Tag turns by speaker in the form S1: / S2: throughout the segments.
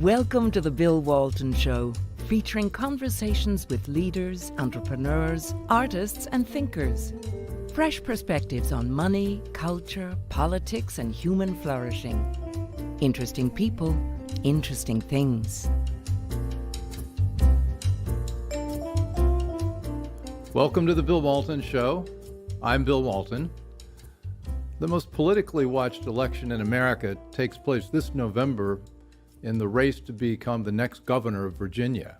S1: Welcome to the Bill Walton Show, featuring conversations with leaders, entrepreneurs, artists, and thinkers. Fresh perspectives on money, culture, politics, and human flourishing. Interesting people, interesting things.
S2: Welcome to the Bill Walton Show. I'm Bill Walton. The most politically watched election in America takes place this November in the race to become the next governor of Virginia.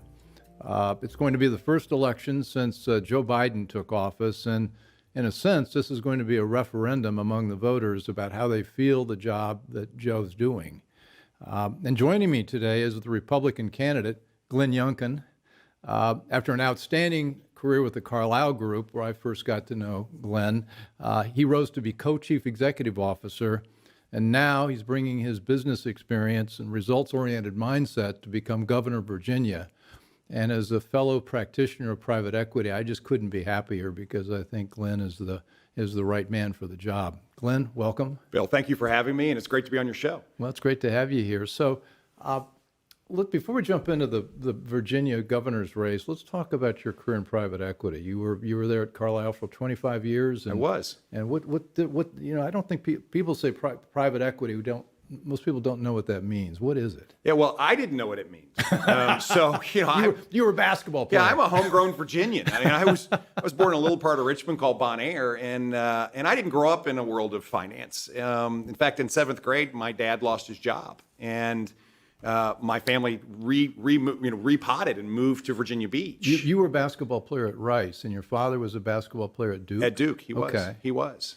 S2: It's going to be the first election since Joe Biden took office, and in a sense, this is going to be a referendum among the voters about how they feel the job that Joe's doing. And joining me today is the Republican candidate, Glenn Youngkin. After an outstanding career with the Carlyle Group, where I first got to know Glenn, he rose to be co-chief executive officer, and now he's bringing his business experience and results-oriented mindset to become governor of Virginia. And as a fellow practitioner of private equity, I just couldn't be happier because I think Glenn is the right man for the job. Glenn, welcome.
S3: Bill, thank you for having me, and it's great to be on your show.
S2: Well, it's great to have you here. So, look, before we jump into the Virginia governor's race, let's talk about your career in private equity. You were there at Carlyle for 25 years. And,
S3: I was.
S2: And what I don't think people say private equity. Most people don't know what that means. What is it?
S3: Yeah, well, I didn't know what it means.
S2: You were a basketball player.
S3: Yeah, I'm a homegrown Virginian. I mean, I was born in a little part of Richmond called Bon Air, and I didn't grow up in a world of finance. In fact, in 7th grade, my dad lost his job, and my family repotted and moved to Virginia Beach.
S2: You were a basketball player at Rice, and your father was a basketball player at Duke?
S3: At Duke, he was.
S2: Okay.
S3: He was.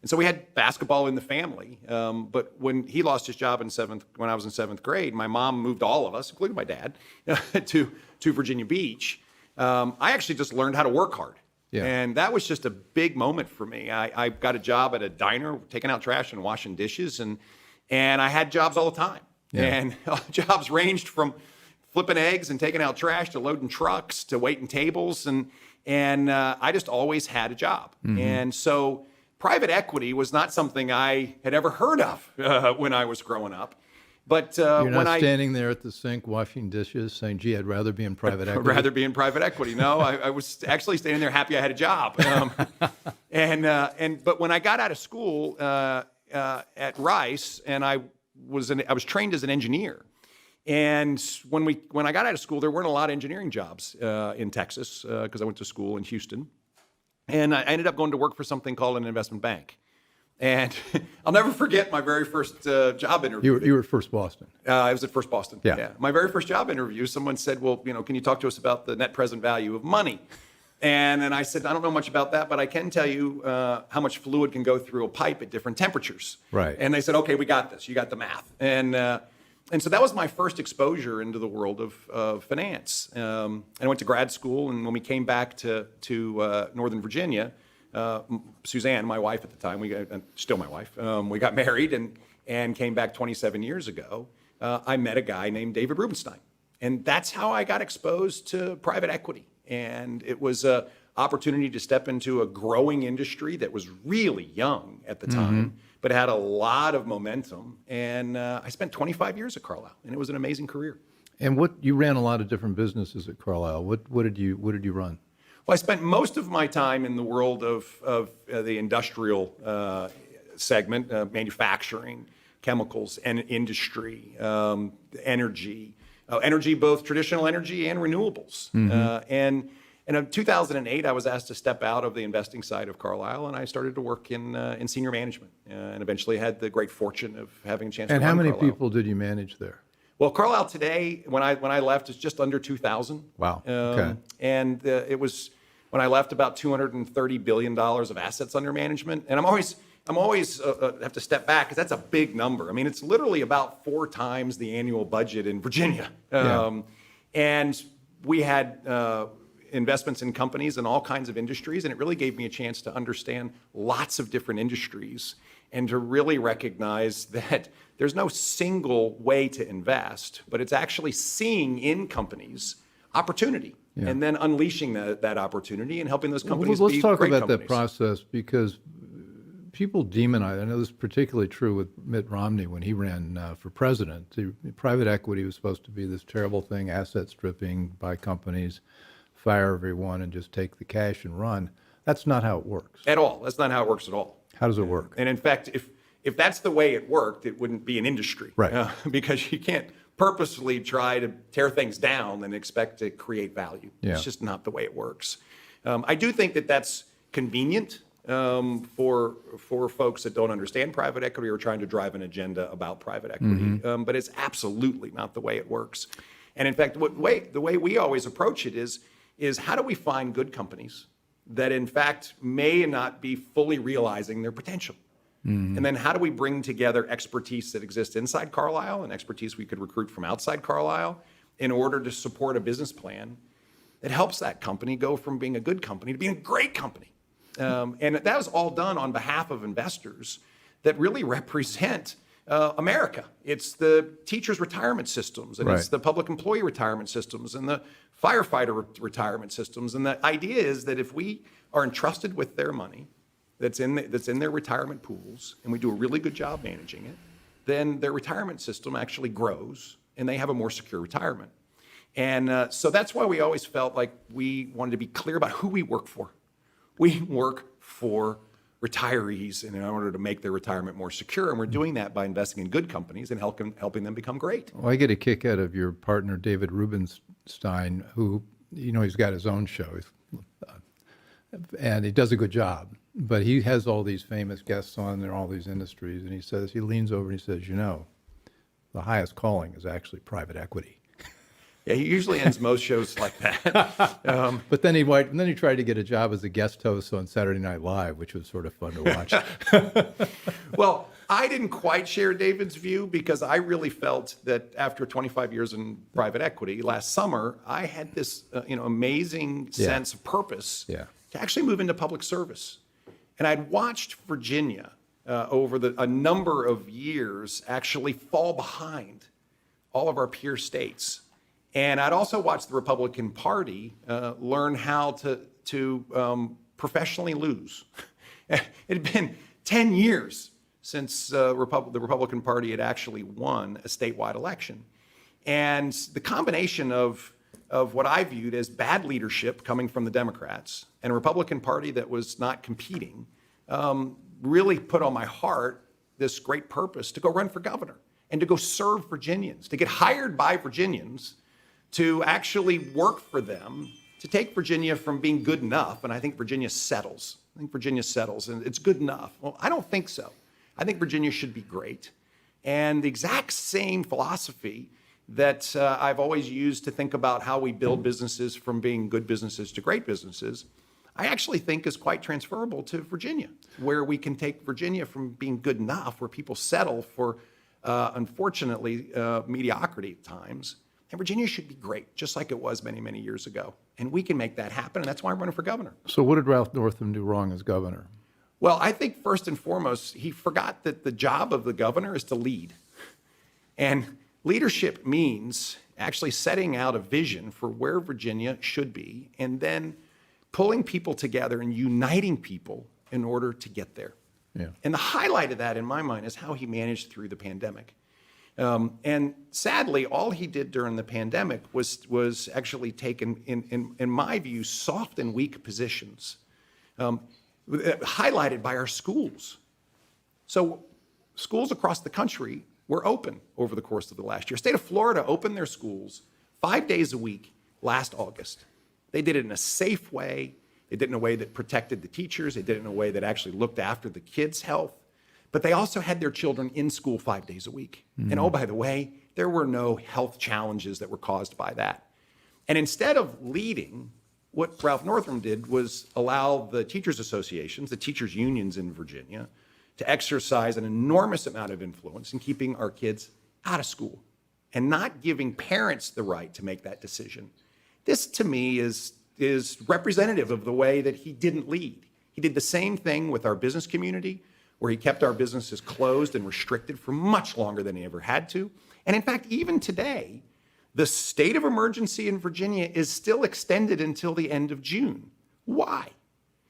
S3: And so we had basketball in the family. But when he lost his job when I was in 7th grade, my mom moved all of us, including my dad, to Virginia Beach. I actually just learned how to work hard. Yeah. And that was just a big moment for me. I got a job at a diner, taking out trash and washing dishes, and I had jobs all the time. Yeah. And jobs ranged from flipping eggs and taking out trash to loading trucks to waiting tables. And I just always had a job. Mm-hmm. And so private equity was not something I had ever heard of when I was growing up. But
S2: You're not standing there at the sink washing dishes saying, gee, I'd rather be in private equity.
S3: I'd rather be in private equity. No, I was actually standing there happy I had a job. But when I got out of school at Rice, and I was trained as an engineer. And when I got out of school, there weren't a lot of engineering jobs in Texas because I went to school in Houston. And I ended up going to work for something called an investment bank. And I'll never forget my very first job interview.
S2: You were at First Boston.
S3: I was at First Boston.
S2: Yeah.
S3: My very first job interview, someone said, well, can you talk to us about the net present value of money? And then I said, I don't know much about that, but I can tell you how much fluid can go through a pipe at different temperatures.
S2: Right.
S3: And they said, okay, we got this. You got the math. And so that was my first exposure into the world of finance. And I went to grad school, and when we came back to Northern Virginia, Suzanne, my wife at the time, still my wife, we got married and came back 27 years ago. I met a guy named David Rubenstein. And that's how I got exposed to private equity. And it was an opportunity to step into a growing industry that was really young at the time, but had a lot of momentum. And I spent 25 years at Carlyle, and it was an amazing career.
S2: And you ran a lot of different businesses at Carlyle. What did you run?
S3: Well, I spent most of my time in the world of the industrial segment, manufacturing, chemicals, and industry, energy. Energy, both traditional energy and renewables. And in 2008, I was asked to step out of the investing side of Carlyle, and I started to work in senior management, and eventually had the great fortune of having a chance to run
S2: Carlyle. And how many
S3: Carlyle.
S2: people did you manage there?
S3: Well, Carlyle today, when I left, is just under 2,000.
S2: Wow. Okay.
S3: And it was, when I left, about $230 billion of assets under management. And I'm always have to step back because that's a big number. I mean, it's literally about 4 times the annual budget in Virginia. And we had investments in companies in all kinds of industries, and it really gave me a chance to understand lots of different industries and to really recognize that there's no single way to invest, but it's actually seeing in companies opportunity and then unleashing that opportunity and helping those companies be great companies.
S2: Let's talk about that process, because people demonize. I know this is particularly true with Mitt Romney when he ran for president. Private equity was supposed to be this terrible thing, asset stripping by companies, fire everyone and just take the cash and run. That's not how it works.
S3: At all. That's not how it works at all.
S2: How does it work?
S3: And in fact, if that's the way it worked, it wouldn't be an industry.
S2: Right.
S3: Because you can't purposely try to tear things down and expect to create value.
S2: Yeah.
S3: It's just not the way it works. I do think that that's convenient for folks that don't understand private equity or trying to drive an agenda about private equity. But it's absolutely not the way it works. And in fact, the way we always approach it is how do we find good companies that in fact may not be fully realizing their potential? And then how do we bring together expertise that exists inside Carlisle and expertise we could recruit from outside Carlisle in order to support a business plan that helps that company go from being a good company to being a great company? And that was all done on behalf of investors that really represent America. It's the teachers' retirement systems, and it's the public employee retirement systems, and the firefighter retirement systems. And the idea is that if we are entrusted with their money that's in their retirement pools, and we do a really good job managing it, then their retirement system actually grows, and they have a more secure retirement. And so that's why we always felt like we wanted to be clear about who we work for. We work for retirees in order to make their retirement more secure, and we're doing that by investing in good companies and helping them become great.
S2: Well, I get a kick out of your partner, David Rubenstein, who, he's got his own show, and he does a good job. But he has all these famous guests on there, all these industries, and he leans over and he says, the highest calling is actually private equity.
S3: Yeah, he usually ends most shows like that.
S2: But then he tried to get a job as a guest host on Saturday Night Live, which was sort of fun to watch.
S3: Well, I didn't quite share David's view because I really felt that after 25 years in private equity, last summer, I had this amazing sense of purpose to actually move into public service. And I'd watched Virginia over a number of years actually fall behind all of our peer states. And I'd also watched the Republican Party learn how to professionally lose. It had been 10 years since the Republican Party had actually won a statewide election. And the combination of what I viewed as bad leadership coming from the Democrats and a Republican Party that was not competing really put on my heart this great purpose to go run for governor and to go serve Virginians, to get hired by Virginians, to actually work for them, to take Virginia from being good enough, and I think Virginia settles. And it's good enough. Well, I don't think so. I think Virginia should be great. And the exact same philosophy that I've always used to think about how we build businesses from being good businesses to great businesses, I actually think is quite transferable to Virginia, where we can take Virginia from being good enough, where people settle for, unfortunately, mediocrity at times. And Virginia should be great, just like it was many, many years ago. And we can make that happen, and that's why I'm running for governor.
S2: So what did Ralph Northam do wrong as governor?
S3: Well, I think first and foremost, he forgot that the job of the governor is to lead. And leadership means actually setting out a vision for where Virginia should be, and then pulling people together and uniting people in order to get there. Yeah. And the highlight of that, in my mind, is how he managed through the pandemic. And sadly, all he did during the pandemic was actually taken, in my view, soft and weak positions, highlighted by our schools. So schools across the country were open over the course of the last year. State of Florida opened their schools 5 days a week last August. They did it in a safe way. They did it in a way that protected the teachers. They did it in a way that actually looked after the kids' health. But they also had their children in school 5 days a week. Mm-hmm. And oh, by the way, there were no health challenges that were caused by that. And instead of leading, what Ralph Northam did was allow the teachers' associations, the teachers' unions in Virginia, to exercise an enormous amount of influence in keeping our kids out of school and not giving parents the right to make that decision. This, to me, is representative of the way that he didn't lead. He did the same thing with our business community, where he kept our businesses closed and restricted for much longer than he ever had to. And in fact, even today, the state of emergency in Virginia is still extended until the end of June. Why?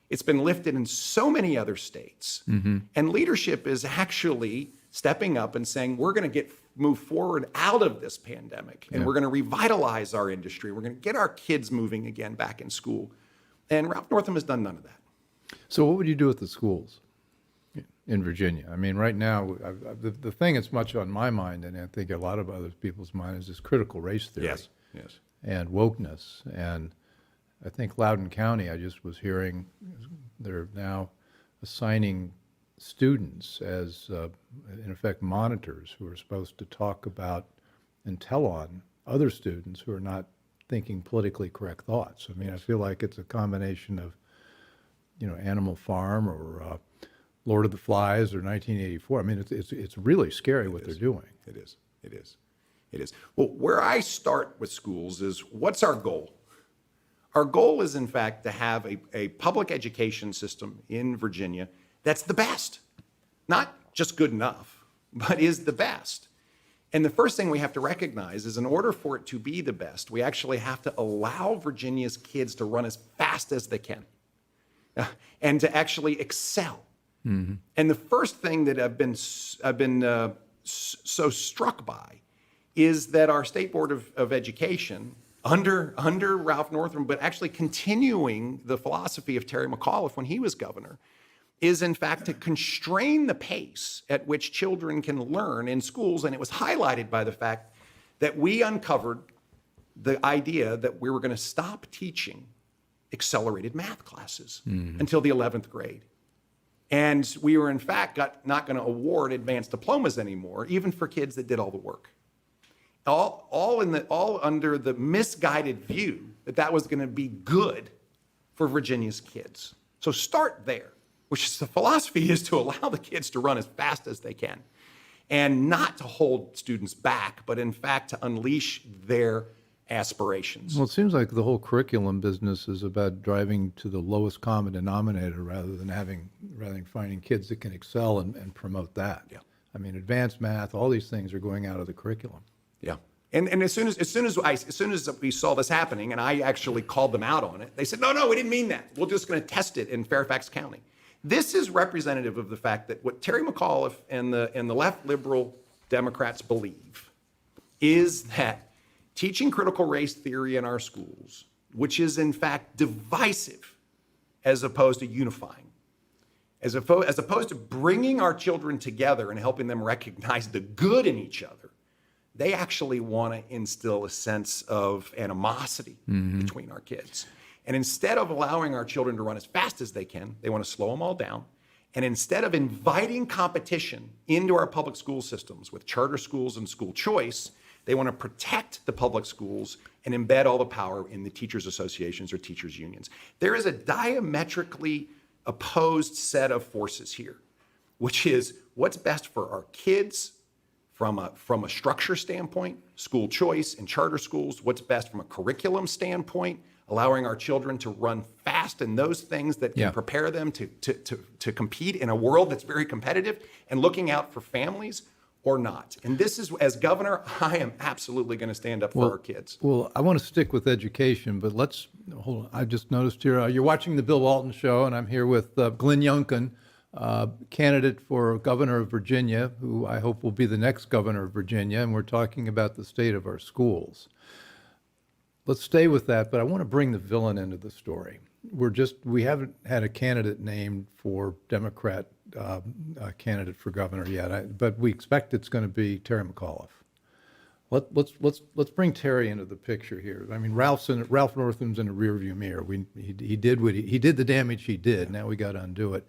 S3: It's been lifted in so many other states. And leadership is actually stepping up and saying, we're going to move forward out of this pandemic, and we're going to revitalize our industry. We're going to get our kids moving again back in school. And Ralph Northam has done none of that.
S2: So what would you do with the schools in Virginia? I mean, right now, the thing that's much on my mind, and I think a lot of other people's mind, is this critical race theory.
S3: Yes.
S2: And wokeness. And I think Loudoun County, I just was hearing, they're now assigning students as, in effect, monitors who are supposed to talk about and tell on other students who are not thinking politically correct thoughts. I mean, I feel like it's a combination of, Animal Farm or Lord of the Flies or 1984. I mean, it's really scary what they're doing.
S3: It is. Well, where I start with schools is, what's our goal? Our goal is, in fact, to have a public education system in Virginia that's the best. Not just good enough, but is the best. And the first thing we have to recognize is, in order for it to be the best, we actually have to allow Virginia's kids to run as fast as they can and to actually excel. And the first thing that I've been so struck by is that our State Board of Education, under Ralph Northam, but actually continuing the philosophy of Terry McAuliffe when he was governor, is in fact to constrain the pace at which children can learn in schools. And it was highlighted by the fact that we uncovered the idea that we were going to stop teaching accelerated math classes until the 11th grade. And we were, in fact, not going to award advanced diplomas anymore, even for kids that did all the work. All under the misguided view that was going to be good for Virginia's kids. So start there, which is the philosophy, is to allow the kids to run as fast as they can, and not to hold students back, but in fact to unleash their aspirations.
S2: Well, it seems like the whole curriculum business is about driving to the lowest common denominator rather than finding kids that can excel and promote that.
S3: Yeah.
S2: I mean, advanced math, all these things are going out of the curriculum.
S3: Yeah. And as soon as we saw this happening, and I actually called them out on it, they said, no, we didn't mean that. We're just going to test it in Fairfax County. This is representative of the fact that what Terry McAuliffe and the left liberal Democrats believe is that teaching critical race theory in our schools, which is in fact divisive as opposed to unifying, as opposed to bringing our children together and helping them recognize the good in each other, they actually want to instill a sense of animosity between our kids. And instead of allowing our children to run as fast as they can, they want to slow them all down. And instead of inviting competition into our public school systems with charter schools and school choice, they want to protect the public schools and embed all the power in the teachers' associations or teachers' unions. There is a diametrically opposed set of forces here, which is what's best for our kids from a structure standpoint, school choice and charter schools, what's best from a curriculum standpoint, allowing our children to run fast in those things that can prepare them to compete in a world that's very competitive, and looking out for families, or not. And this is, as governor, I am absolutely going to stand up for our kids.
S2: Well, I want to stick with education, but hold on. I just noticed here, you're watching the Bill Walton Show, and I'm here with Glenn Youngkin, candidate for governor of Virginia, who I hope will be the next governor of Virginia, and we're talking about the state of our schools. Let's stay with that, but I want to bring the villain into the story. We haven't had a candidate named for Democrat candidate for governor yet, but we expect it's going to be Terry McAuliffe. Let's bring Terry into the picture here. I mean, Ralph Northam's in the rearview mirror. He did the damage he did. Now we got to undo it.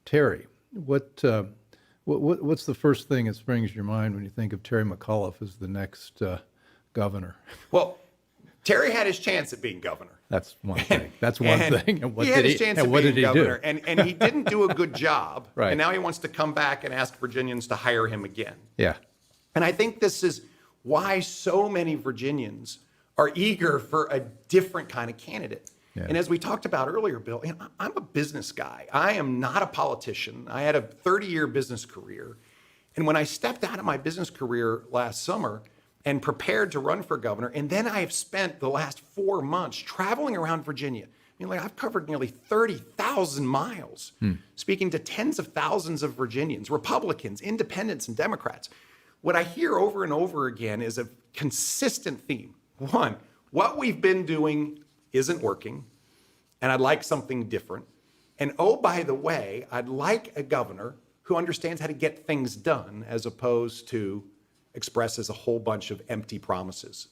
S2: Terry, what's the first thing that springs to your mind when you think of Terry McAuliffe as the next governor?
S3: Well, Terry had his chance at being governor.
S2: That's one thing. And
S3: he had his chance at being governor,
S2: do?
S3: And he didn't do a good job.
S2: Right.
S3: And now he wants to come back and ask Virginians to hire him again.
S2: Yeah.
S3: And I think this is why so many Virginians are eager for a different kind of candidate. Yeah. And as we talked about earlier, Bill, I'm a business guy. I am not a politician. I had a 30-year business career. And when I stepped out of my business career last summer and prepared to run for governor, and then I have spent the last 4 months traveling around Virginia, mean, like I've covered nearly 30,000 miles, speaking to tens of thousands of Virginians, Republicans, independents, and Democrats. What I hear over and over again is a consistent theme. One, what we've been doing isn't working, and I'd like something different. And oh, by the way, I'd like a governor who understands how to get things done as opposed to expresses a whole bunch of empty promises.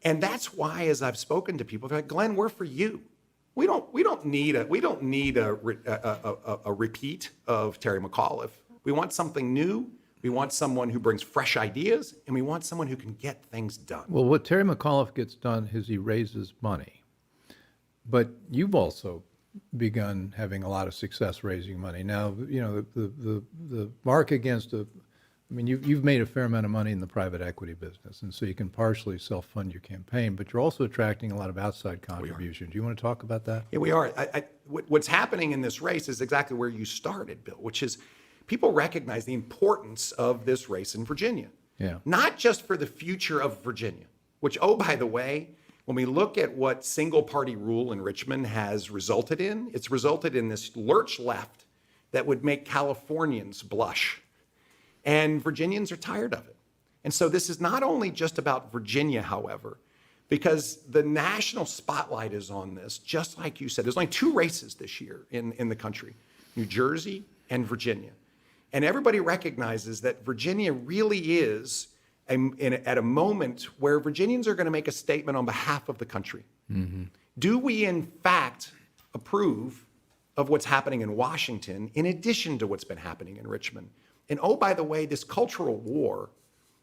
S3: And that's why, as I've spoken to people, they're like, Glenn, we're for you. We don't need a repeat of Terry McAuliffe. We want something new. We want someone who brings fresh ideas, and we want someone who can get things done.
S2: Well, what Terry McAuliffe gets done is he raises money. But you've also begun having a lot of success raising money. Now, you know, the mark against you've made a fair amount of money in the private equity business, and so you can partially self-fund your campaign, but you're also attracting a lot of outside contribution. Do you want to talk about that?
S3: Yeah, we are. What's happening in this race is exactly where you started, Bill, which is people recognize the importance of this race in Virginia.
S2: Yeah.
S3: Not just for the future of Virginia, which, oh, by the way, when we look at what single party rule in Richmond has resulted in, it's resulted in this lurch left that would make Californians blush. And Virginians are tired of it. And so this is not only just about Virginia, however, because the national spotlight is on this, just like you said. There's only two races this year in the country, New Jersey and Virginia. And everybody recognizes that Virginia really is at a moment where Virginians are going to make a statement on behalf of the country. Mm-hmm. Do we, in fact, approve of what's happening in Washington in addition to what's been happening in Richmond? And oh, by the way, this cultural war,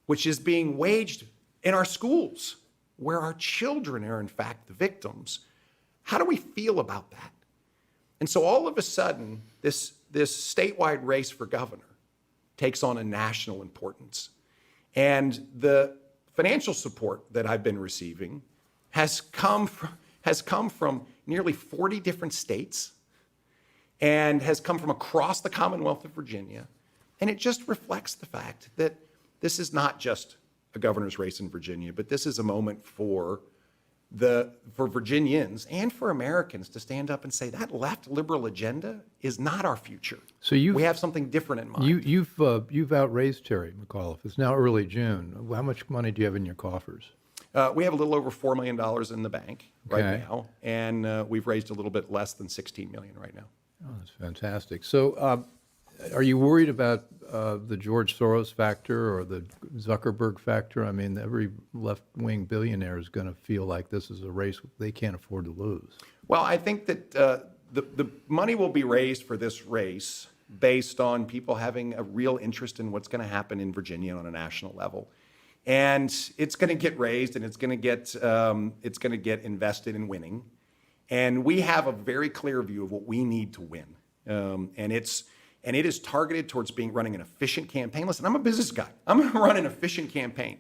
S3: which is being waged in our schools, where our children are, in fact, the victims, how do we feel about that? And so all of a sudden, this statewide race for governor takes on a national importance. And the financial support that I've been receiving has come from nearly 40 different states and has come from across the Commonwealth of Virginia. And it just reflects the fact that this is not just a governor's race in Virginia, but this is a moment for Virginians and for Americans to stand up and say that left liberal agenda is not our future. So we have something different in mind.
S2: You've outraised Terry McAuliffe. It's now early June. How much money do you have in your coffers?
S3: We have a little over $4 million in the bank right now, and we've raised a little bit less than $16 million right now.
S2: Oh, that's fantastic. So are you worried about the George Soros factor or the Zuckerberg factor? I mean, every left-wing billionaire is going to feel like this is a race they can't afford to lose.
S3: Well, I think that the money will be raised for this race based on people having a real interest in what's going to happen in Virginia on a national level. And it's going to get raised, and it's going to get invested in winning. And we have a very clear view of what we need to win. And it is targeted towards running an efficient campaign. Listen, I'm a business guy. I'm going to run an efficient campaign.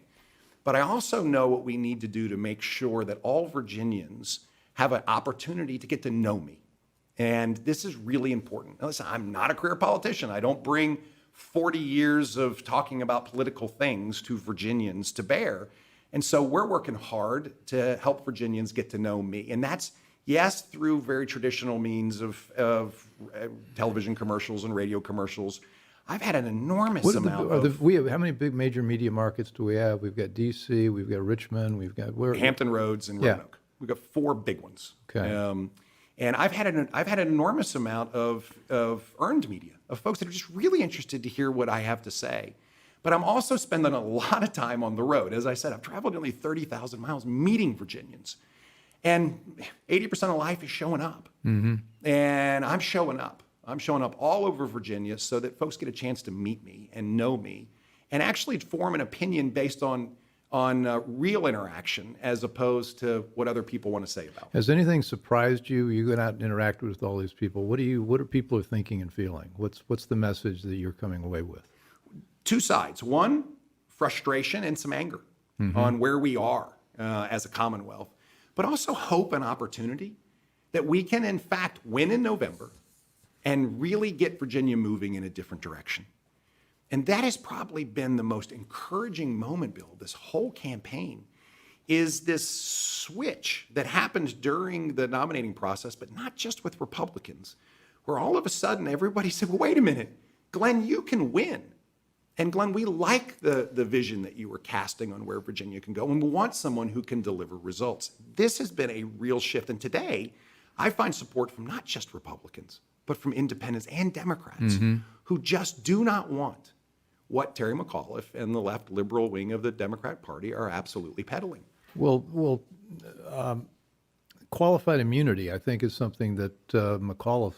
S3: But I also know what we need to do to make sure that all Virginians have an opportunity to get to know me. And this is really important. Now, listen, I'm not a career politician. I don't bring 40 years of talking about political things to Virginians to bear. And so we're working hard to help Virginians get to know me. And that's, yes, through very traditional means of television commercials and radio commercials. I've had an enormous amount
S2: how many big major media markets do we have? We've got D.C., we've got Richmond, we've got
S3: Hampton Roads and Roanoke. We've got 4 big ones.
S2: Okay.
S3: And I've had an enormous amount of earned media, of folks that are just really interested to hear what I have to say. But I'm also spending a lot of time on the road. As I said, I've traveled nearly 30,000 miles meeting Virginians. And 80% of life is showing up. Mm-hmm. And I'm showing up. I'm showing up all over Virginia so that folks get a chance to meet me and know me and actually form an opinion based on real interaction as opposed to what other people want to say about me.
S2: Has anything surprised you? You go out and interact with all these people. What are people thinking and feeling? What's the message that you're coming away with?
S3: 2 sides. One, frustration and some anger on where we are as a Commonwealth, but also hope and opportunity that we can, in fact, win in November and really get Virginia moving in a different direction. And that has probably been the most encouraging moment, Bill, this whole campaign, is this switch that happened during the nominating process, but not just with Republicans, where all of a sudden everybody said, well, wait a minute, Glenn, you can win. And Glenn, we like the vision that you were casting on where Virginia can go, and we want someone who can deliver results. This has been a real shift. And today, I find support from not just Republicans, but from independents and Democrats who just do not want what Terry McAuliffe and the left liberal wing of the Democrat Party are absolutely peddling.
S2: Well, qualified immunity, I think, is something that McAuliffe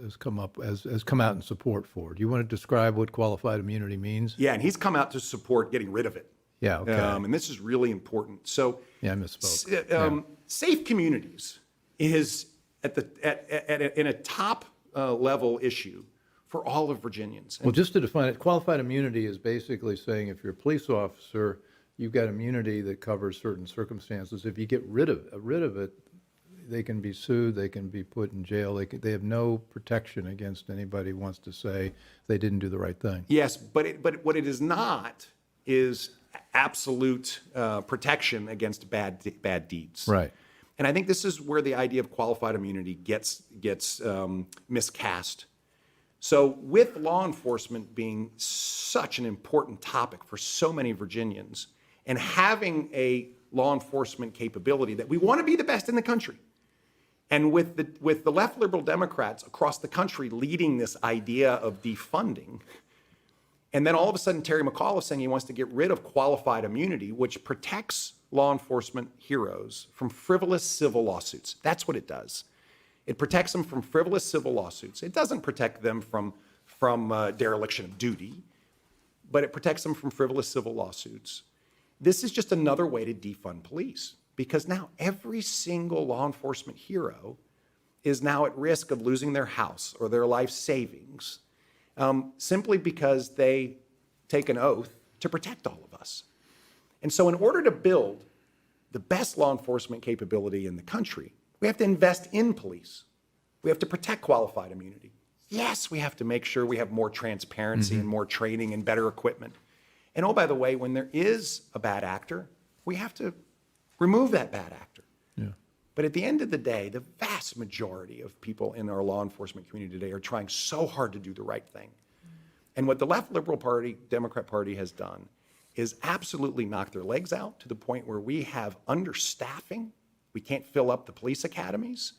S2: has come out in support for. Do you want to describe what qualified immunity means?
S3: Yeah, and he's come out to support getting rid of it.
S2: Yeah, okay.
S3: And this is really important. So,
S2: yeah, I misspoke.
S3: Safe communities is in a top level issue for all of Virginians.
S2: Well, just to define it, qualified immunity is basically saying if you're a police officer, you've got immunity that covers certain circumstances. If you get rid of it, they can be sued, they can be put in jail. They have no protection against anybody who wants to say they didn't do the right thing.
S3: Yes, but what it is not is absolute protection against bad deeds.
S2: Right.
S3: And I think this is where the idea of qualified immunity gets miscast. So with law enforcement being such an important topic for so many Virginians, and having a law enforcement capability that we want to be the best in the country, and with the left liberal Democrats across the country leading this idea of defunding, and then all of a sudden Terry McAuliffe saying he wants to get rid of qualified immunity, which protects law enforcement heroes from frivolous civil lawsuits. That's what it does. It protects them from frivolous civil lawsuits. It doesn't protect them from dereliction of duty, but it protects them from frivolous civil lawsuits. This is just another way to defund police, because now every single law enforcement hero is now at risk of losing their house or their life savings simply because they take an oath to protect all of us. And so in order to build the best law enforcement capability in the country, we have to invest in police. We have to protect qualified immunity. Yes, we have to make sure we have more transparency and more training and better equipment. And oh, by the way, when there is a bad actor, we have to remove that bad actor.
S2: Yeah.
S3: But at the end of the day, the vast majority of people in our law enforcement community today are trying so hard to do the right thing. And what the left liberal party, Democrat Party has done is absolutely knock their legs out to the point where we have understaffing. We can't fill up the police academies.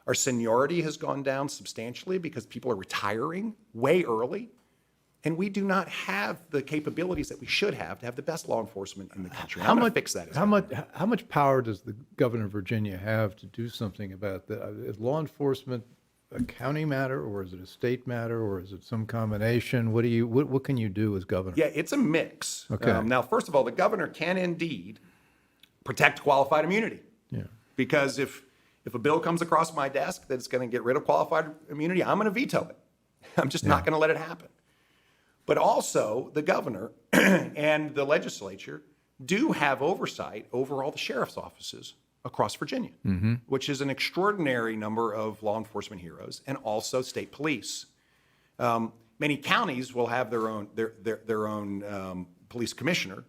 S3: Our seniority has gone down substantially because people are retiring way early. And we do not have the capabilities that we should have to have the best law enforcement in the country. I'm going to fix that.
S2: How much power does the governor of Virginia have to do something about that? Is law enforcement a county matter, or is it a state matter, or is it some combination? What can you do as governor?
S3: Yeah, it's a mix.
S2: Okay.
S3: Now, first of all, the governor can indeed protect qualified immunity.
S2: Yeah.
S3: Because if a bill comes across my desk that's going to get rid of qualified immunity, I'm going to veto it. I'm just not going to let it happen. But also, the governor and the legislature do have oversight over all the sheriff's offices across Virginia, which is an extraordinary number of law enforcement heroes, and also state police. Many counties will have their own police commissioner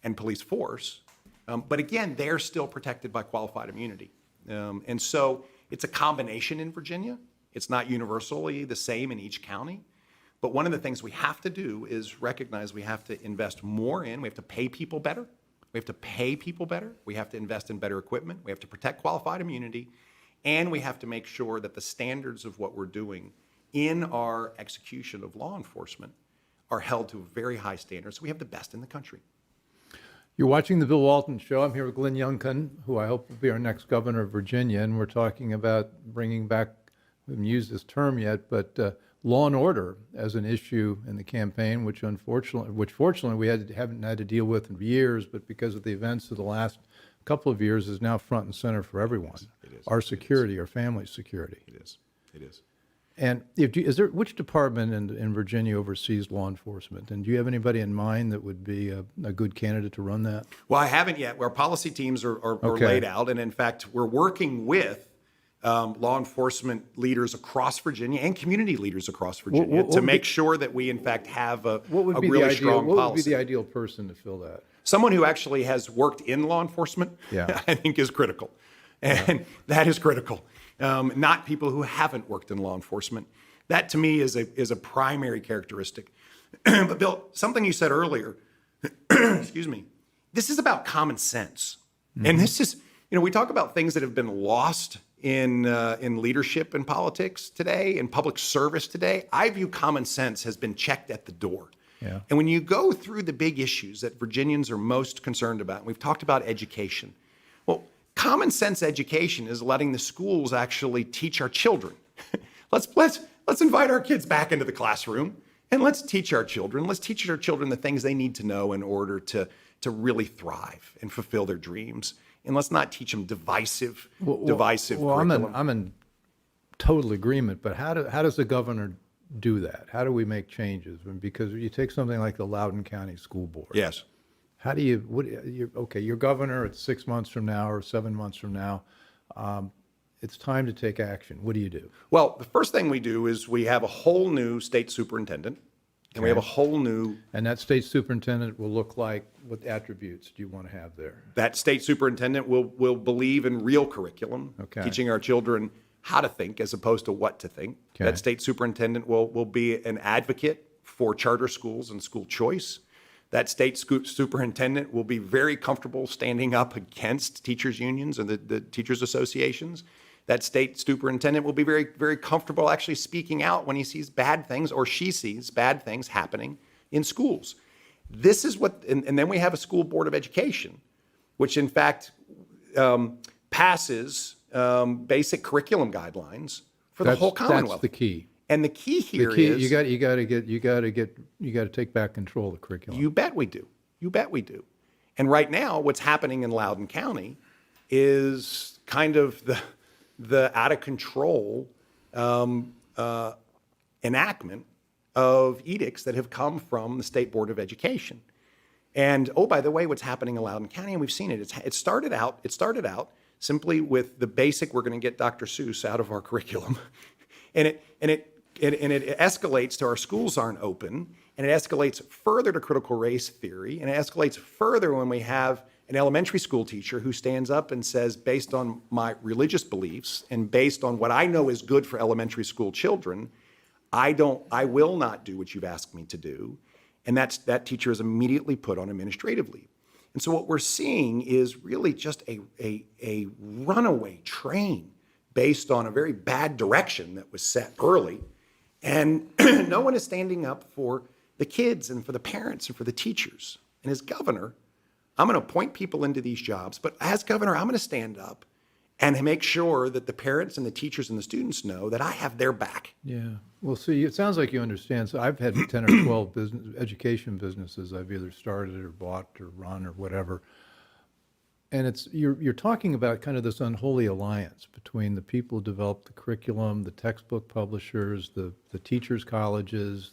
S3: and police force, but again, they're still protected by qualified immunity. And so it's a combination in Virginia. It's not universally the same in each county. But one of the things we have to do is recognize we have to invest more in, we have to pay people better. We have to pay people better. We have to invest in better equipment. We have to protect qualified immunity. And we have to make sure that the standards of what we're doing in our execution of law enforcement are held to a very high standard, so we have the best in the country.
S2: You're watching The Bill Walton Show. I'm here with Glenn Youngkin, who I hope will be our next governor of Virginia, and we're talking about bringing back, we haven't used this term yet, but law and order as an issue in the campaign, which fortunately we haven't had to deal with in years, but because of the events of the last couple of years is now front and center for everyone.
S3: It is.
S2: Our security, our family's security.
S3: It is. It is.
S2: And which department in Virginia oversees law enforcement? And do you have anybody in mind that would be a good candidate to run that?
S3: Well, I haven't yet. Our policy teams are
S2: Okay.
S3: laid out, and in fact, we're working with law enforcement leaders across Virginia and community leaders across Virginia to make sure that we, in fact, have a really strong policy.
S2: What would be the ideal person to fill that?
S3: Someone who actually has worked in law enforcement, I think, is critical. And that is critical. Not people who haven't worked in law enforcement. That, to me, is a primary characteristic. But, Bill, something you said earlier, excuse me, this is about common sense. Mm-hmm. And this is, we talk about things that have been lost in leadership and politics today, in public service today. I view common sense has been checked at the door. Yeah. And when you go through the big issues that Virginians are most concerned about, and we've talked about education. Well, common sense education is letting the schools actually teach our children. Let's invite our kids back into the classroom and let's teach our children. Let's teach our children the things they need to know in order to really thrive and fulfill their dreams. And let's not teach them divisive curriculum.
S2: I'm in total agreement. But how does the governor do that? How do we make changes? Because you take something like the Loudoun County School Board.
S3: Yes.
S2: How do you're governor, it's 6 months from now or 7 months from now. It's time to take action. What do you do?
S3: Well, the first thing we do is we have a whole new state superintendent. And we have a whole new...
S2: And that state superintendent will look like, what attributes do you want to have there?
S3: That state superintendent will believe in real curriculum, teaching our children how to think as opposed to what to think. Okay. That state superintendent will be an advocate for charter schools and school choice. That state superintendent will be very comfortable standing up against teachers' unions and the teachers' associations. That state superintendent will be very, very comfortable actually speaking out when he sees bad things or she sees bad things happening in schools. This is what, and then we have a school board of education, which in fact passes basic curriculum guidelines for the whole Commonwealth.
S2: That's the key.
S3: And the key here is
S2: you got to take back control of the curriculum.
S3: You bet we do. You bet we do. And right now, what's happening in Loudoun County is kind of the out of control enactment of edicts that have come from the State Board of Education. And oh, by the way, what's happening in Loudoun County, and we've seen it. It started out simply with the basic. We're going to get Dr. Seuss out of our curriculum, and it escalates to our schools aren't open, and it escalates further to critical race theory, and it escalates further when we have an elementary school teacher who stands up and says, based on my religious beliefs and based on what I know is good for elementary school children, I will not do what you've asked me to do. And that teacher is immediately put on administrative leave. And so what we're seeing is really just a runaway train based on a very bad direction that was set early. And no one is standing up for the kids and for the parents and for the teachers. And as governor, I'm going to appoint people into these jobs, but as governor, I'm going to stand up and make sure that the parents and the teachers and the students know that I have their back.
S2: Yeah. Well, see, it sounds like you understand. So I've had 10 or 12 education businesses I've either started or bought or run or whatever. And you're talking about kind of this unholy alliance between the people who develop the curriculum, the textbook publishers, the teachers' colleges,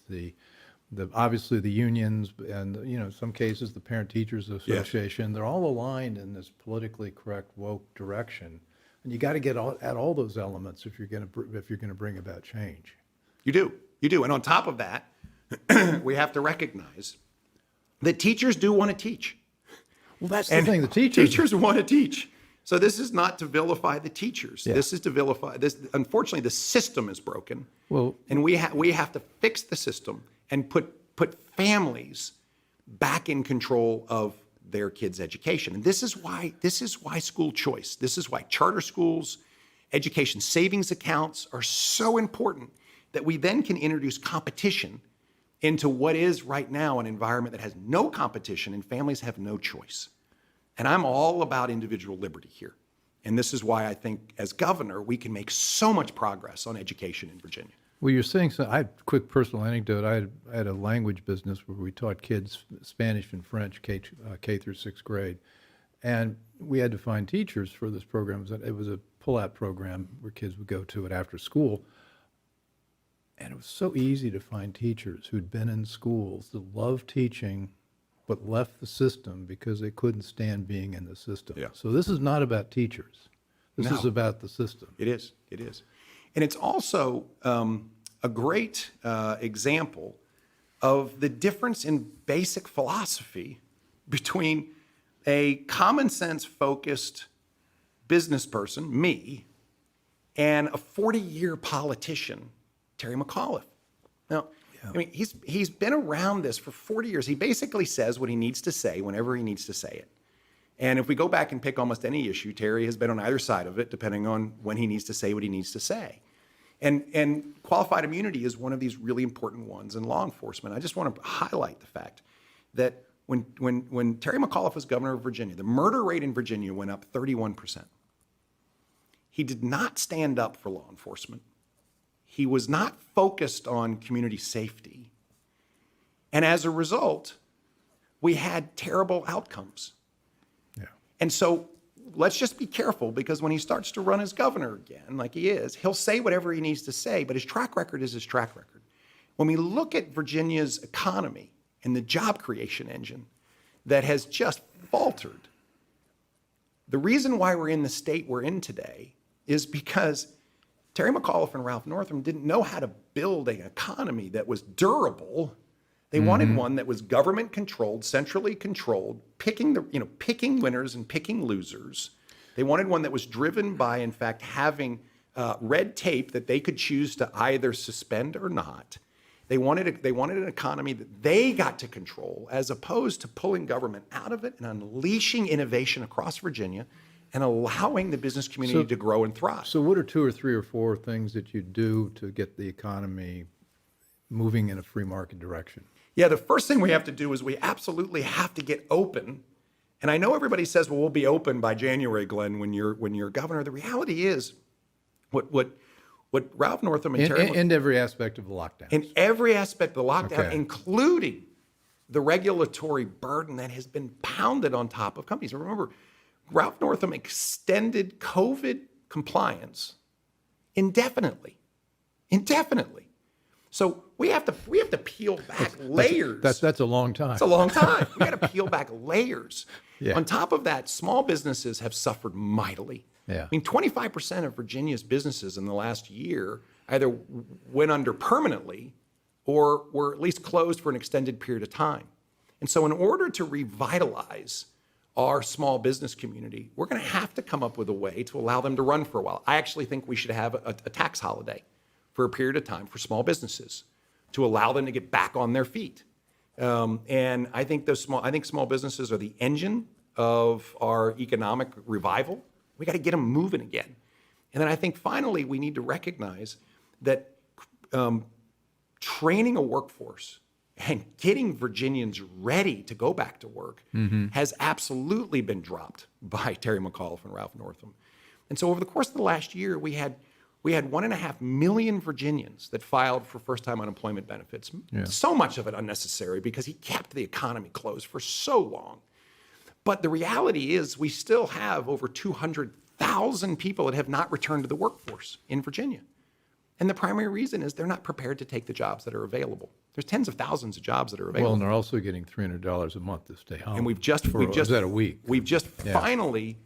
S2: obviously the unions, and in some cases the Parent Teachers Association. Yes. They're all aligned in this politically correct woke direction, and you got to get at all those elements if you're going to bring about change.
S3: You do, and on top of that, we have to recognize that teachers do want to teach.
S2: Well, that's the thing. The teachers
S3: want to teach. So this is not to vilify the teachers. Yeah. This is to vilify this. Unfortunately, the system is broken. Well, and we have to fix the system and put families back in control of their kids' education. And this is why school choice, this is why charter schools, education savings accounts are so important, that we then can introduce competition into what is right now an environment that has no competition and families have no choice. And I'm all about individual liberty here. And this is why I think as governor, we can make so much progress on education in Virginia.
S2: Well, you're saying so. I had a quick personal anecdote. I had a language business where we taught kids Spanish and French K through 6th grade. And we had to find teachers for this program. It was a pull-out program where kids would go to it after school. And it was so easy to find teachers who'd been in schools that loved teaching but left the system because they couldn't stand being in the system. Yeah. So this is not about teachers. This is about the system.
S3: It is. It is. And it's also a great example of the difference in basic philosophy between a common sense focused business person, me, and a 40-year politician, Terry McAuliffe. Now, I mean, he's been around this for 40 years. He basically says what he needs to say whenever he needs to say it. And if we go back and pick almost any issue, Terry has been on either side of it, depending on when he needs to say what he needs to say. And qualified immunity is one of these really important ones in law enforcement. I just want to highlight the fact that when Terry McAuliffe was governor of Virginia, the murder rate in Virginia went up 31%. He did not stand up for law enforcement. He was not focused on community safety. And as a result, we had terrible outcomes.
S2: Yeah.
S3: And so let's just be careful, because when he starts to run as governor again, like he is, he'll say whatever he needs to say, but his track record is his track record. When we look at Virginia's economy and the job creation engine that has just faltered, the reason why we're in the state we're in today is because Terry McAuliffe and Ralph Northam didn't know how to build an economy that was durable. They wanted one that was government controlled, centrally controlled, picking winners and picking losers. They wanted one that was driven by, in fact, having red tape that they could choose to either suspend or not. They wanted an economy that they got to control, as opposed to pulling government out of it and unleashing innovation across Virginia and allowing the business community to grow and thrive.
S2: So what are 2 or 3 or 4 things that you do to get the economy moving in a free market direction?
S3: Yeah, the first thing we have to do is we absolutely have to get open. And I know everybody says, well, we'll be open by January, Glenn, when you're governor. The reality is what Ralph Northam and Terry...
S2: In every aspect of the lockdown.
S3: In every aspect of the lockdown,
S2: Okay.
S3: including the regulatory burden that has been pounded on top of companies. Remember, Ralph Northam extended COVID compliance indefinitely. So we have to peel back layers.
S2: That's a long time.
S3: It's a long time. We got to peel back layers.
S2: Yeah.
S3: On top of that, small businesses have suffered mightily.
S2: Yeah.
S3: I mean, 25% of Virginia's businesses in the last year either went under permanently or were at least closed for an extended period of time. And so in order to revitalize our small business community, we're going to have to come up with a way to allow them to run for a while. I actually think we should have a tax holiday for a period of time for small businesses to allow them to get back on their feet. And I think small businesses are the engine of our economic revival. We got to get them moving again. And then I think finally we need to recognize that training a workforce and getting Virginians ready to go back to work has absolutely been dropped by Terry McAuliffe and Ralph Northam. And so over the course of the last year, we had 1.5 million Virginians that filed for first-time unemployment benefits.
S2: Yeah.
S3: So much of it unnecessary because he kept the economy closed for so long. But the reality is we still have over 200,000 people that have not returned to the workforce in Virginia. And the primary reason is they're not prepared to take the jobs that are available. There's tens of thousands of jobs that are available.
S2: Well, and they're also getting $300 a month to stay home.
S3: And we've just
S2: is that a week?
S3: We've just finally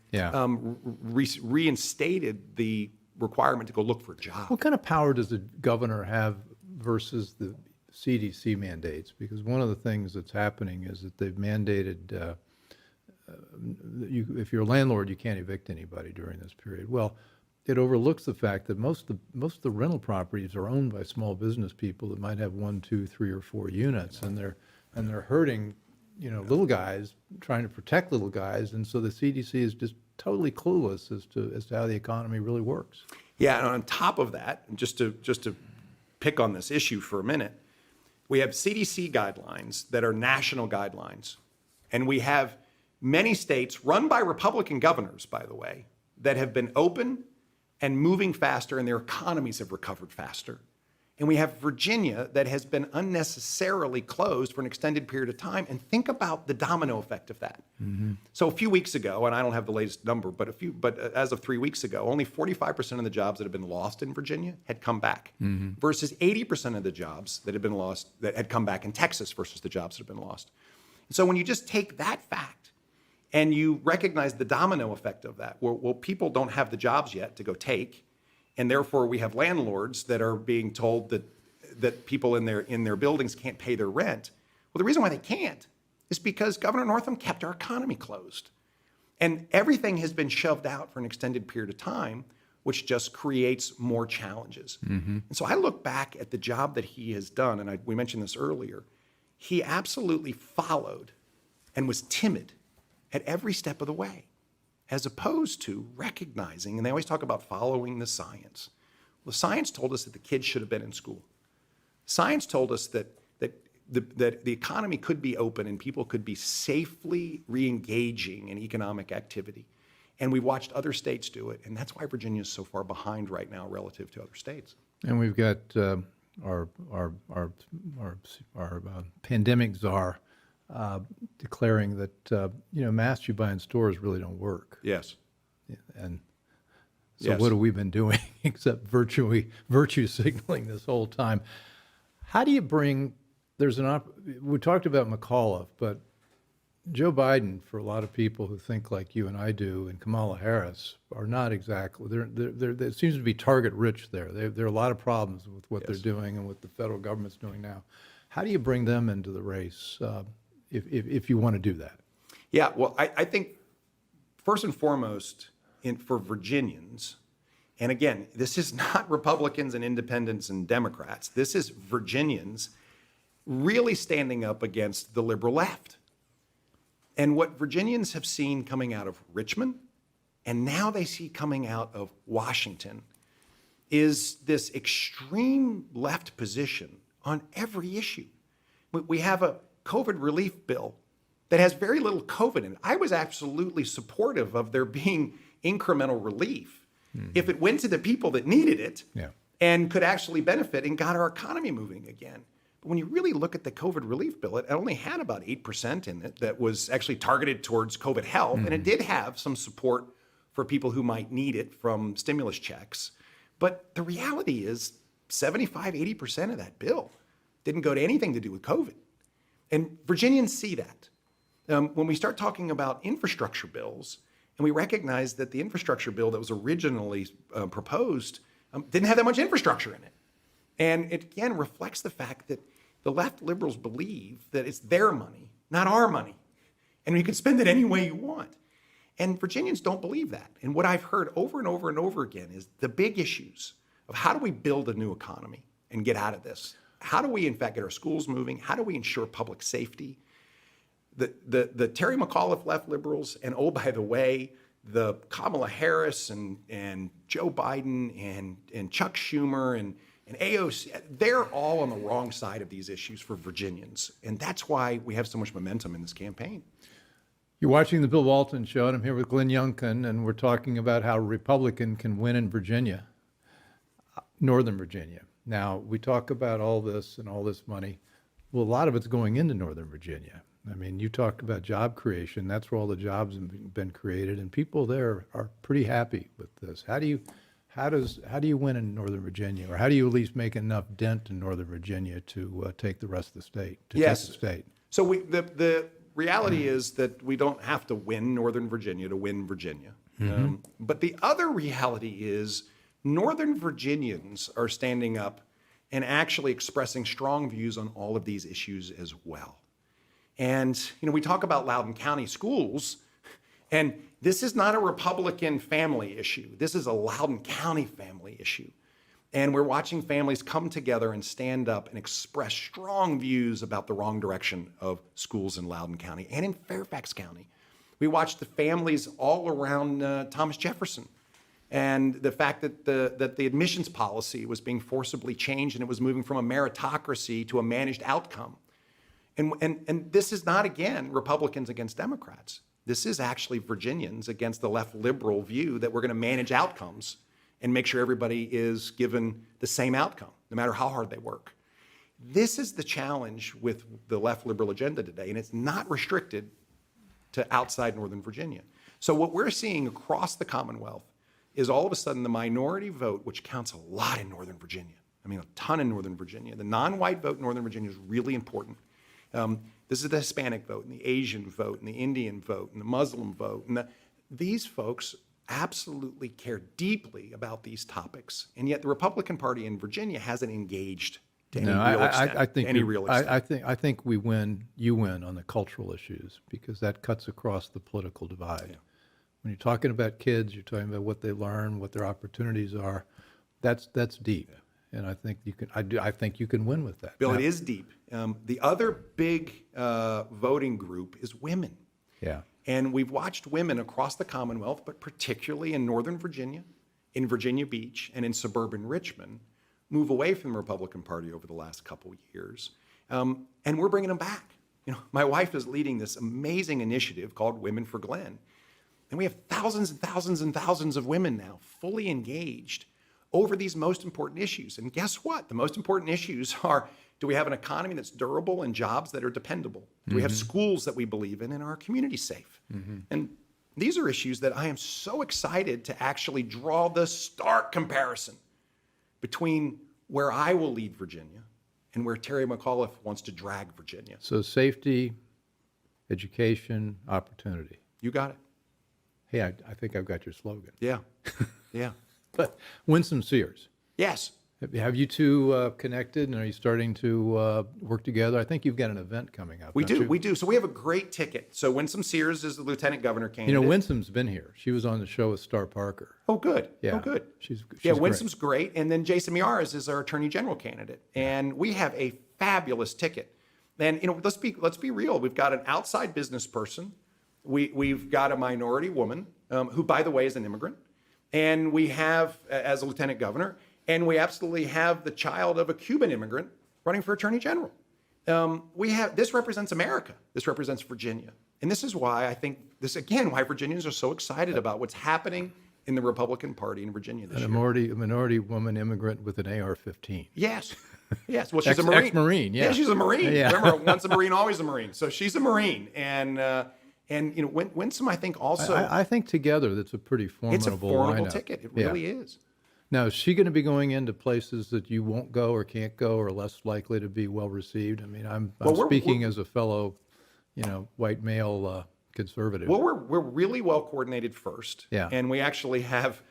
S3: reinstated the requirement to go look for a job.
S2: What kind of power does the governor have versus the CDC mandates? Because one of the things that's happening is that they've mandated if you're a landlord, you can't evict anybody during this period. Well, it overlooks the fact that most of the rental properties are owned by small business people that might have 1, 2, 3, or 4 units, and they're hurting, little guys, trying to protect little guys, and so the CDC is just totally clueless as to how the economy really works.
S3: Yeah, and on top of that, just to pick on this issue for a minute, we have CDC guidelines that are national guidelines, and we have many states run by Republican governors, by the way, that have been open and moving faster, and their economies have recovered faster. And we have Virginia that has been unnecessarily closed for an extended period of time. And think about the domino effect of that. So a few weeks ago, and I don't have the latest number, but as of 3 weeks ago, only 45% of the jobs that had been lost in Virginia had come back, versus 80% of the jobs that had been lost that had come back in Texas versus the jobs that had been lost. So when you just take that fact And you recognize the domino effect of that. Well, people don't have the jobs yet to go take, and therefore we have landlords that are being told that people in their buildings can't pay their rent. Well, the reason why they can't is because Governor Northam kept our economy closed. And everything has been shoved out for an extended period of time, which just creates more challenges. And so I look back at the job that he has done, and we mentioned this earlier. He absolutely followed and was timid at every step of the way, as opposed to recognizing, and they always talk about following the science. Well, the science told us that the kids should have been in school. Science told us that the economy could be open and people could be safely re-engaging in economic activity. And we watched other states do it, and that's why Virginia is so far behind right now relative to other states.
S2: And we've got our pandemic czar declaring that masks you buy in stores really don't work.
S3: Yes.
S2: And so what have we been doing except virtue signaling this whole time? How do you bring? We talked about McAuliffe, but Joe Biden, for a lot of people who think like you and I do, and Kamala Harris are not exactly. There seems to be target rich there. There are a lot of problems with what they're doing and what the federal government's doing now. How do you bring them into the race if you want to do that?
S3: Yeah, well, I think first and foremost for Virginians, and again, this is not Republicans and independents and Democrats. This is Virginians really standing up against the liberal left. And what Virginians have seen coming out of Richmond, and now they see coming out of Washington, is this extreme left position on every issue. We have a COVID relief bill that has very little COVID in it. I was absolutely supportive of there being incremental relief if it went to the people that needed it and could actually benefit and got our economy moving again. But when you really look at the COVID relief bill, it only had about 8% in it that was actually targeted towards COVID health, and it did have some support for people who might need it from stimulus checks. But the reality is 75, 80% of that bill didn't go to anything to do with COVID. And Virginians see that. When we start talking about infrastructure bills, and we recognize that the infrastructure bill that was originally proposed didn't have that much infrastructure in it. And it, again, reflects the fact that the left liberals believe that it's their money, not our money. And you can spend it any way you want. And Virginians don't believe that. And what I've heard over and over and over again is the big issues of how do we build a new economy and get out of this? How do we, in fact, get our schools moving? How do we ensure public safety? The Terry McAuliffe left liberals, and oh, by the way, the Kamala Harris and Joe Biden and Chuck Schumer and AOC, they're all on the wrong side of these issues for Virginians. And that's why we have so much momentum in this campaign.
S2: You're watching the Bill Walton Show, and I'm here with Glenn Youngkin, and we're talking about how a Republican can win in Virginia, Northern Virginia. Now, we talk about all this and all this money. Well, a lot of it's going into Northern Virginia. I mean, you talked about job creation. That's where all the jobs have been created, and people there are pretty happy with this. How do you win in Northern Virginia, or how do you at least make enough dent in Northern Virginia to take the rest of the state?
S3: Yes.
S2: Take the state.
S3: So the reality is that we don't have to win Northern Virginia to win Virginia. But the other reality is Northern Virginians are standing up and actually expressing strong views on all of these issues as well. And, we talk about Loudoun County schools, and this is not a Republican family issue. This is a Loudoun County family issue. And we're watching families come together and stand up and express strong views about the wrong direction of schools in Loudoun County and in Fairfax County. We watched the families all around Thomas Jefferson, and the fact that the admissions policy was being forcibly changed and it was moving from a meritocracy to a managed outcome. And this is not, again, Republicans against Democrats. This is actually Virginians against the left liberal view that we're going to manage outcomes and make sure everybody is given the same outcome, no matter how hard they work. This is the challenge with the left liberal agenda today, and it's not restricted to outside Northern Virginia. So what we're seeing across the Commonwealth is all of a sudden the minority vote, which counts a lot in Northern Virginia. I mean, a ton in Northern Virginia. The non-white vote in Northern Virginia is really important. This is the Hispanic vote and the Asian vote and the Indian vote and the Muslim vote. And these folks absolutely care deeply about these topics. And yet the Republican Party in Virginia hasn't engaged to any real extent.
S2: I think
S3: to any real extent.
S2: I think we win. You win on the cultural issues because that cuts across the political divide.
S3: Yeah.
S2: When you're talking about kids, you're talking about what they learn, what their opportunities are. That's deep, and I think you can. I think you can win with that.
S3: Bill,
S2: Now,
S3: it is deep. The other big voting group is women.
S2: Yeah.
S3: And we've watched women across the Commonwealth, but particularly in Northern Virginia, in Virginia Beach, and in suburban Richmond, move away from the Republican Party over the last couple of years. And we're bringing them back. My wife is leading this amazing initiative called Women for Glenn. And we have thousands and thousands and thousands of women now fully engaged over these most important issues. And guess what? The most important issues are, do we have an economy that's durable and jobs that are dependable? Do we have schools that we believe in and are our communities safe? And these are issues that I am so excited to actually draw the stark comparison between where I will lead Virginia and where Terry McAuliffe wants to drag Virginia.
S2: So safety, education, opportunity.
S3: You got it.
S2: Hey, I think I've got your slogan.
S3: Yeah. Yeah.
S2: But Winsome Sears,
S3: Yes.
S2: have you two connected, and are you starting to work together? I think you've got an event coming up.
S3: We
S2: don't
S3: do.
S2: you?
S3: We do. So we have a great ticket. So Winsome Sears is the lieutenant governor candidate.
S2: Winsome's been here. She was on the show with Star Parker.
S3: Oh, good.
S2: Yeah.
S3: Oh, good.
S2: She's
S3: Yeah,
S2: great.
S3: Winsome's great. And then Jason Miyares is our attorney general candidate. And we have a fabulous ticket. And, let's be real. We've got an outside business person. We've got a minority woman who, by the way, is an immigrant. And we have, as a lieutenant governor, and we absolutely have the child of a Cuban immigrant running for attorney general. This represents America. This represents Virginia. And this is why I think why Virginians are so excited about what's happening in the Republican Party in Virginia this year.
S2: A minority woman immigrant with an AR-15.
S3: Yes. Yes. Well, she's a Marine.
S2: Ex-Marine, yeah.
S3: Yeah, she's a Marine.
S2: Yeah.
S3: Remember, once a Marine, always a Marine. So she's a Marine. And Winsome, I think also.
S2: I think together that's a pretty formidable
S3: It's a formidable
S2: lineup.
S3: ticket. It
S2: Yeah.
S3: really is.
S2: Now, is she going to be going into places that you won't go or can't go or less likely to be well received? I mean, I'm speaking as a fellow, white male conservative.
S3: Well, we're really well coordinated first.
S2: Yeah.
S3: And we actually have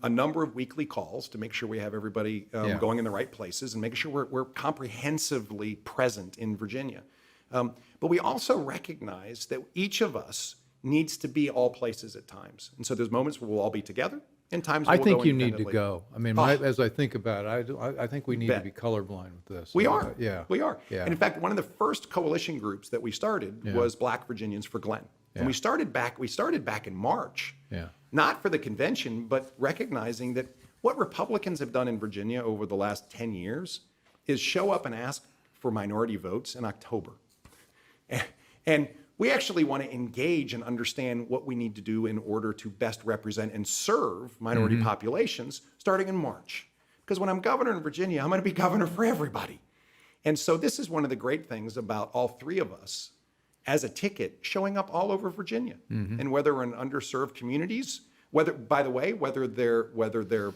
S3: a number of weekly calls to make sure we have everybody going in the right places and making sure we're comprehensively present in Virginia. But we also recognize that each of us needs to be all places at times. And so there's moments where we'll all be together and times where
S2: I
S3: we'll
S2: think
S3: go
S2: you need to
S3: independently.
S2: go. I mean, as I think about it, I think we need to
S3: Bet.
S2: be colorblind with this.
S3: We are.
S2: Yeah.
S3: We are.
S2: Yeah.
S3: And in fact, one of the first coalition groups that we started was Black Virginians for Glenn. And
S2: Yeah.
S3: we started back in March.
S2: Yeah.
S3: Not for the convention, but recognizing that what Republicans have done in Virginia over the last 10 years is show up and ask for minority votes in October. And we actually want to engage and understand what we need to do in order to best represent and serve minority populations starting in March. Because when I'm governor in Virginia, I'm going to be governor for everybody. And so this is one of the great things about all three of us as a ticket showing up all over Virginia. And whether we're in underserved communities, whether they're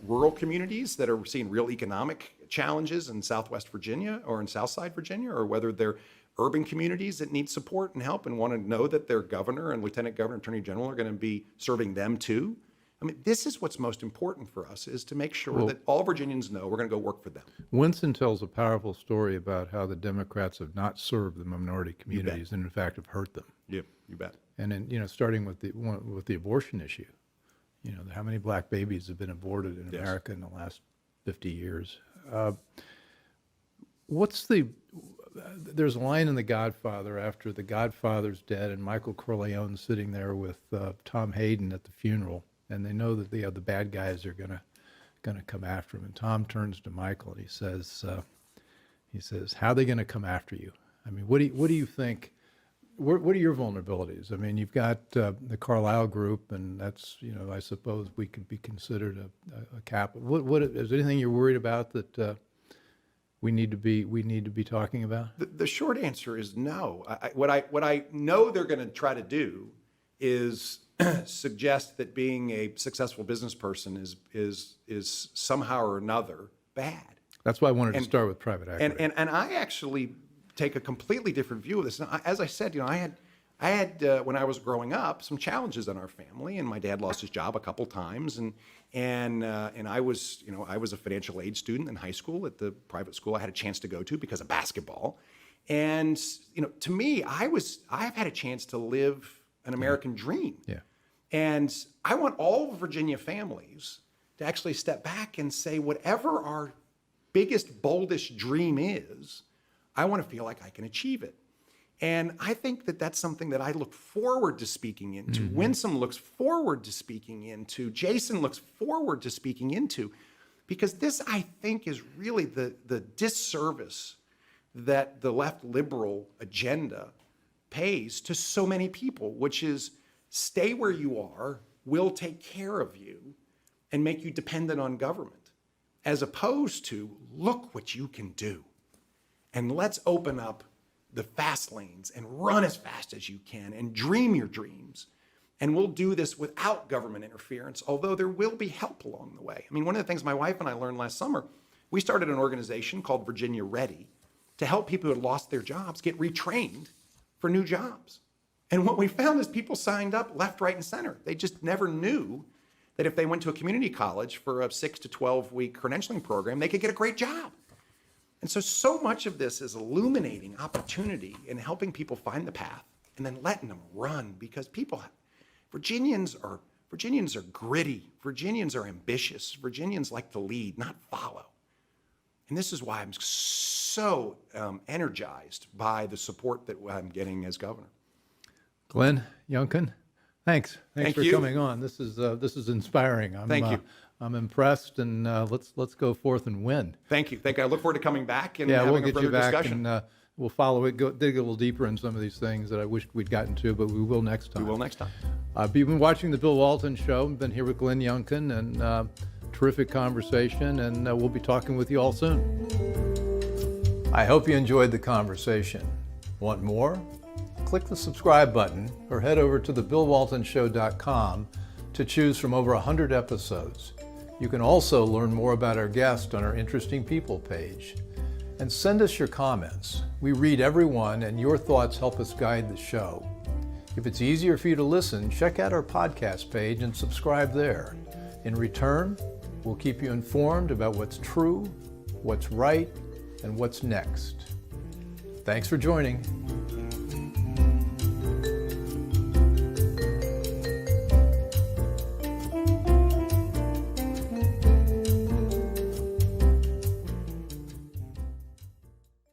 S3: rural communities that are seeing real economic challenges in Southwest Virginia or in Southside Virginia, or whether they're urban communities that need support and help and want to know that their governor and lieutenant governor, attorney general are going to be serving them too. I mean, this is what's most important for us, is to make sure that all Virginians know we're going to go work for them.
S2: Winston tells a powerful story about how the Democrats have not served the minority communities and in fact have hurt them.
S3: Yeah, you bet.
S2: And then, starting with the abortion issue, how many black babies have been aborted in America in the last 50 years? There's a line in The Godfather after the Godfather's dead and Michael Corleone's sitting there with Tom Hayden at the funeral, and they know that the bad guys are gonna come after him. And Tom turns to Michael and he says, "How are they gonna come after you? I mean, what do you think? What are your vulnerabilities? I mean, you've got the Carlyle Group, and that's I suppose we could be considered a capital. What is there anything you're worried about that we need to be talking about?"
S3: The short answer is no. What I know they're going to try to do is suggest that being a successful business person is somehow or another bad.
S2: That's why I wanted to start with private equity.
S3: And I actually take a completely different view of this. And as I said, I had when I was growing up some challenges in our family, and my dad lost his job a couple times, and I was a financial aid student in high school at the private school I had a chance to go to because of basketball. And to me, I've had a chance to live an American dream.
S2: Yeah.
S3: And I want all Virginia families to actually step back and say, whatever our biggest, boldest dream is, I want to feel like I can achieve it. And I think that that's something that I look forward to speaking into. Mm-hmm. Winsome looks forward to speaking into. Jason looks forward to speaking into. Because this, I think, is really the disservice that the left liberal agenda pays to so many people, which is stay where you are, we'll take care of you, and make you dependent on government, as opposed to look what you can do. And let's open up the fast lanes and run as fast as you can and dream your dreams. And we'll do this without government interference, although there will be help along the way. I mean, one of the things my wife and I learned last summer, we started an organization called Virginia Ready to help people who had lost their jobs get retrained for new jobs. And what we found is people signed up left, right, and center. They just never knew that if they went to a community college for a 6 to 12 week credentialing program, they could get a great job. And so much of this is illuminating opportunity and helping people find the path and then letting them run, because Virginians are gritty. Virginians are ambitious. Virginians like to lead, not follow. And this is why I'm so energized by the support that I'm getting as governor.
S2: Glenn Youngkin, thanks
S3: Thank
S2: for
S3: you.
S2: coming on. This is inspiring.
S3: Thank you.
S2: I'm impressed, and let's go forth and win.
S3: Thank you. I look forward to coming back and
S2: Yeah,
S3: having
S2: we'll
S3: a
S2: get
S3: further
S2: you back,
S3: discussion.
S2: and we'll follow it. Dig a little deeper in some of these things that I wish we'd gotten to, but we will next time.
S3: We will next time.
S2: You've been watching the Bill Walton Show. I've been here with Glenn Youngkin, and terrific conversation, and we'll be talking with you all soon. I hope you enjoyed the conversation. Want more? Click the subscribe button or head over to thebillwaltonshow.com to choose from over 100 episodes. You can also learn more about our guest on our Interesting People page. And send us your comments. We read every one, and your thoughts help us guide the show. If it's easier for you to listen, check out our podcast page and subscribe there. In return, we'll keep you informed about what's true, what's right, and what's next. Thanks for joining.